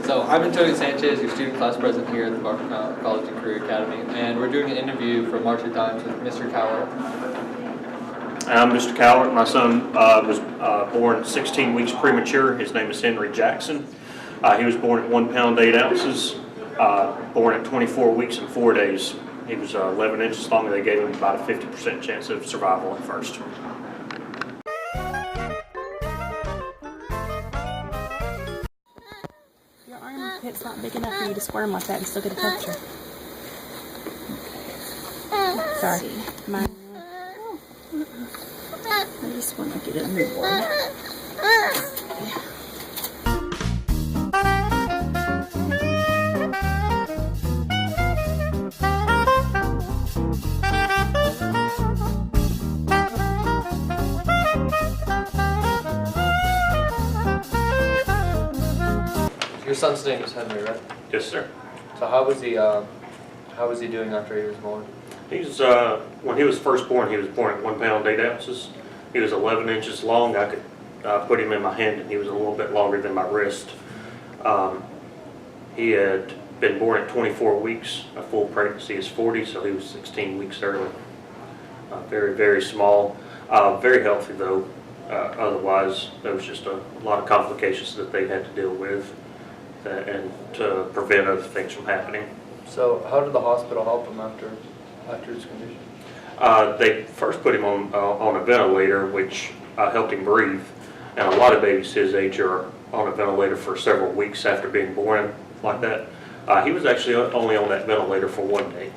So I'm Antonio Sanchez, your student class president here at the College and Career Academy, and we're doing an interview for March of Dimes with Mr. Cowart. I'm Mr. Cowart. My son was born 16 weeks premature. His name is Henry Jackson. He was born at 1 pound 8 ounces, born at 24 weeks and 4 days. He was 11 inches long, and they gave him about a 50% chance of survival at first. Your armpit's not big enough for you to squirm like that and still get a temperature. Okay. Sorry. Mine. I just want to get a newborn. Your son's name is Henry, right? Yes, sir. So how was he doing after he was born? He's when he was first born, he was born at 1 pound 8 ounces. He was 11 inches long. I could put him in my hand, and he was a little bit longer than my wrist. He had been born at 24 weeks. A full pregnancy is 40, so he was 16 weeks early. Very, very small. Very healthy though. Otherwise, there was just a lot of complications that they had to deal with, and to prevent other things from happening. So how did the hospital help him after his condition? They first put him on a ventilator, which helped him breathe. And a lot of babies his age are on a ventilator for several weeks after being born like that. He was actually only on that ventilator for 1 day,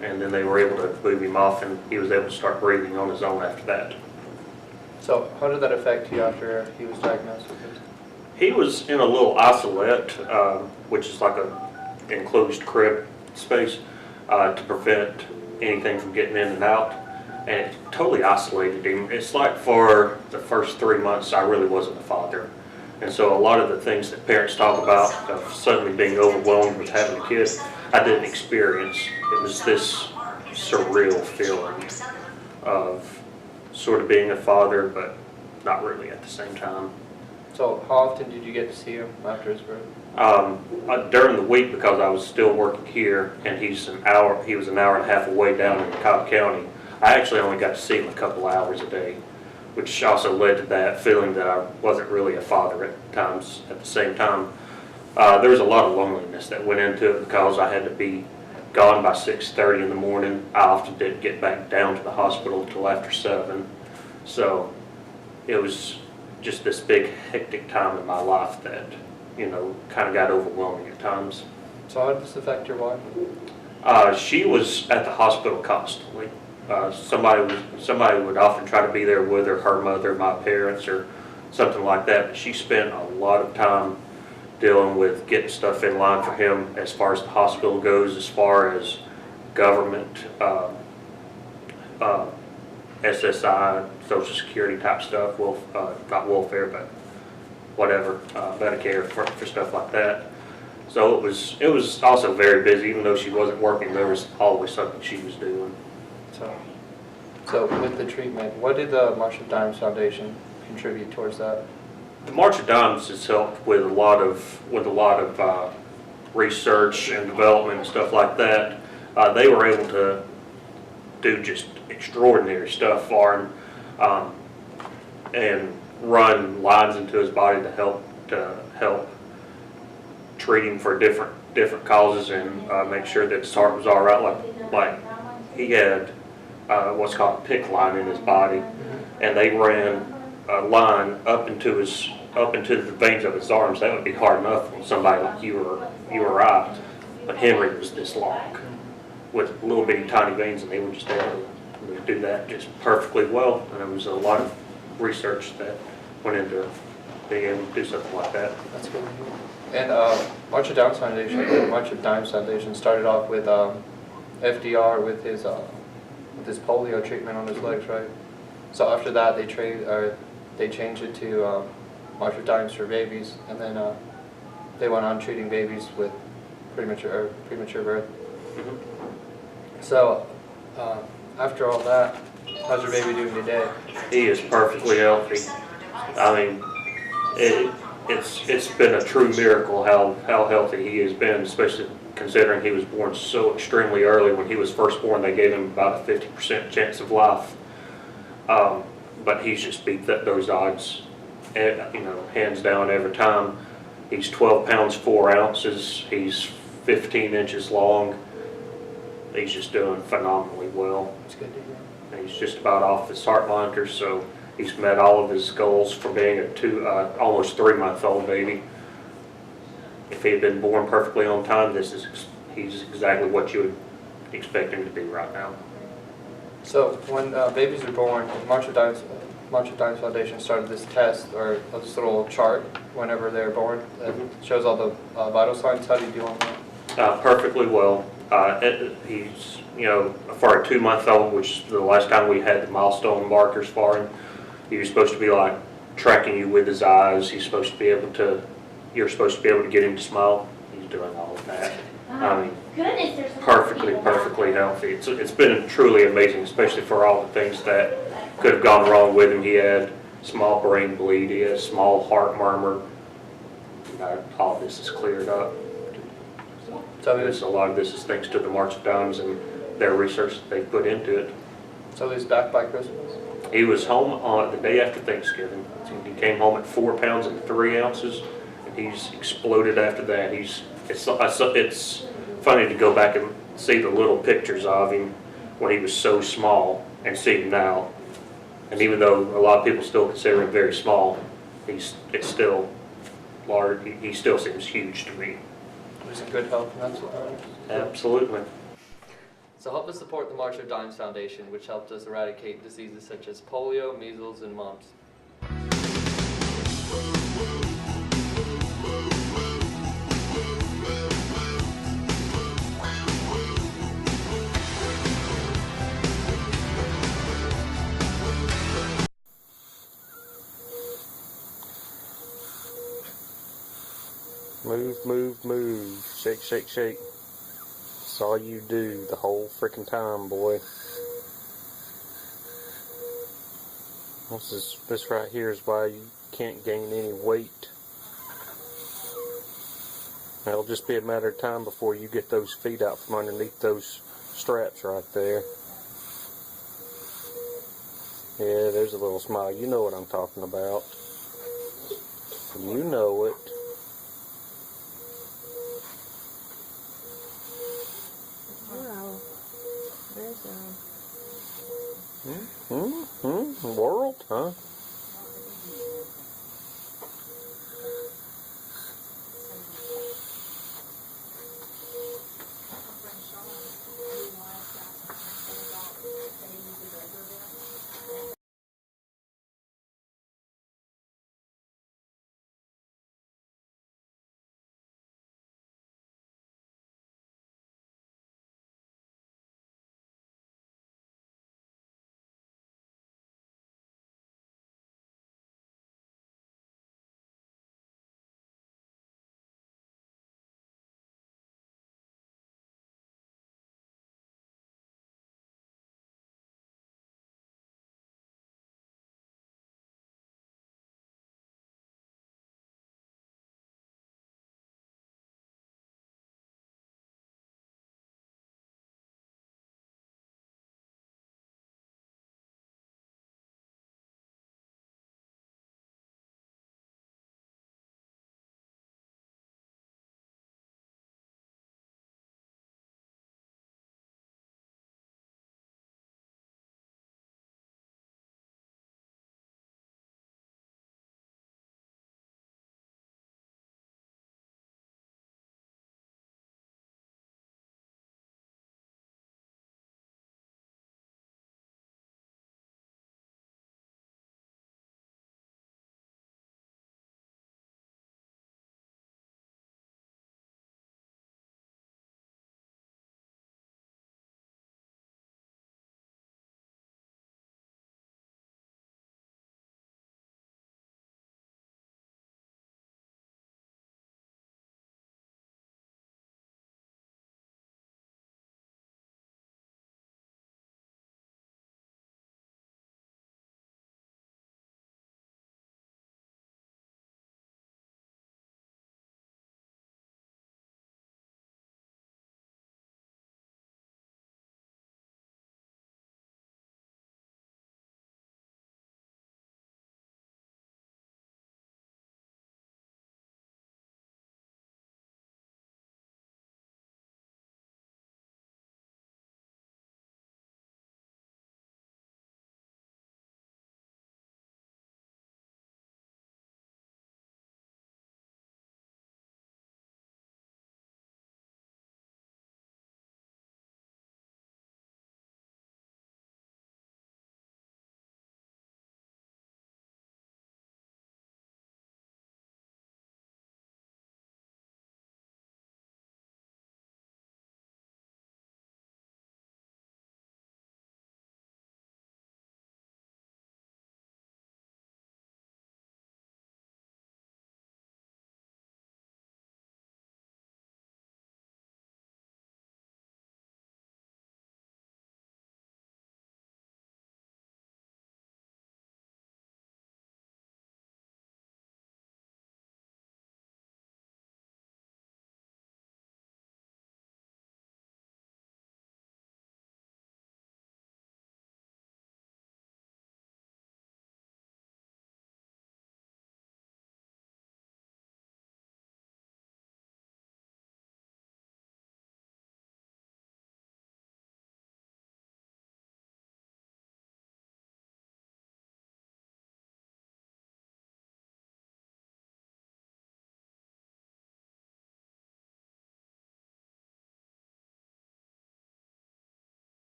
and then they were able to move him off, and he was able to start breathing on his own after that. So how did that affect you after he was diagnosed with it? He was in a little isolette, which is like a enclosed crib space, to prevent anything from getting in and out, and it totally isolated him. It's like for the first 3 months I really wasn't a father, and so a lot of the things that parents talk about of suddenly being overwhelmed with having a kid, I didn't experience. It was this surreal feeling of sort of being a father, but not really at the same time. So how often did you get to see him after his birth? During the week, because I was still working here, and he was an hour and a half away down in Cowart County, I actually only got to see him a couple hours a day, which also led to that feeling that I wasn't really a father at times. At the same time, there was a lot of loneliness that went into it because I had to be gone by 6:30 in the morning. I often didn't get back down to the hospital until after 7, so it was just this big hectic time in my life that, kind of got overwhelming at times. So how did this affect your wife? She was at the hospital constantly. Somebody would often try to be there with her mother, my parents, or something like that. But she spent a lot of time dealing with getting stuff in line for him as far as the hospital goes, as far as government, SSI, Social Security type stuff, not welfare, but whatever, Medicare for stuff like that. So it was also very busy. Even though she wasn't working, there was always something she was doing. So with the treatment, what did the March of Dimes Foundation contribute towards that? The March of Dimes has helped with a lot of research and development and stuff like that. They were able to do just extraordinary stuff for him, and run lines into his body to help treat him for different causes, and make sure that his heart was all right. Like he had what's called a PICC line in his body, and they ran a line up into the veins of his arms. That would be hard enough for somebody like you or I, but Henry was this long with little bitty tiny veins, and they were just able to do that just perfectly well. And there was a lot of research that went into being able to do something like that. That's good to hear. And March of Dimes Foundation started off with FDR with his polio treatment on his legs, right? So after that, they changed it to March of Dimes for babies, and then they went on treating babies with premature birth. Mm-hmm. So after all that, how's your baby doing today? He is perfectly healthy. I mean, it's been a true miracle how healthy he has been, especially considering he was born so extremely early. When he was first born, they gave him about a 50% chance of life. But he's just beat those odds, hands down every time. He's 12 pounds 4 ounces. He's 15 inches long. He's just doing phenomenally well. It's good to hear. And he's just about off his heart monitor, so he's met all of his goals for being a almost 3-month-old baby. If he had been born perfectly on time, he's exactly what you would expect him to be right now. So when babies are born, March of Dimes Foundation started this test, or this little chart, whenever they're born, that shows all the vital signs. How do you do on that? Perfectly well. He's, for a 2-month-old, which is the last time we had the milestone markers for him, he was supposed to be like tracking you with his eyes. You're supposed to be able to get him to smile. He's doing all of that. I mean, perfectly healthy. It's been truly amazing, especially for all the things that could have gone wrong with him. He had small brain bleed, he had small heart murmur. All of this is cleared up. So A lot of this is thanks to the March of Dimes and their research that they put into it. So he's back by Christmas? He was home on the day after Thanksgiving. He came home at 4 pounds and 3 ounces, and he's exploded after that. It's funny to go back and see the little pictures of him when he was so small and see him now. And even though a lot of people still consider him very small, it's still large. He still seems huge to me. He's in good health, and that's what matters. Absolutely. So help us support the March of Dimes Foundation, which helped us eradicate diseases such as polio, measles, and mumps. Move, move, move. Shake, shake, shake. That's all you do the whole freaking time, boy. This right here is why you can't gain any weight. It'll just be a matter of time before you get those feet out from underneath those straps right there. Yeah, there's a little smile. You know what I'm talking about. You know it. Wow. There's a... World, huh?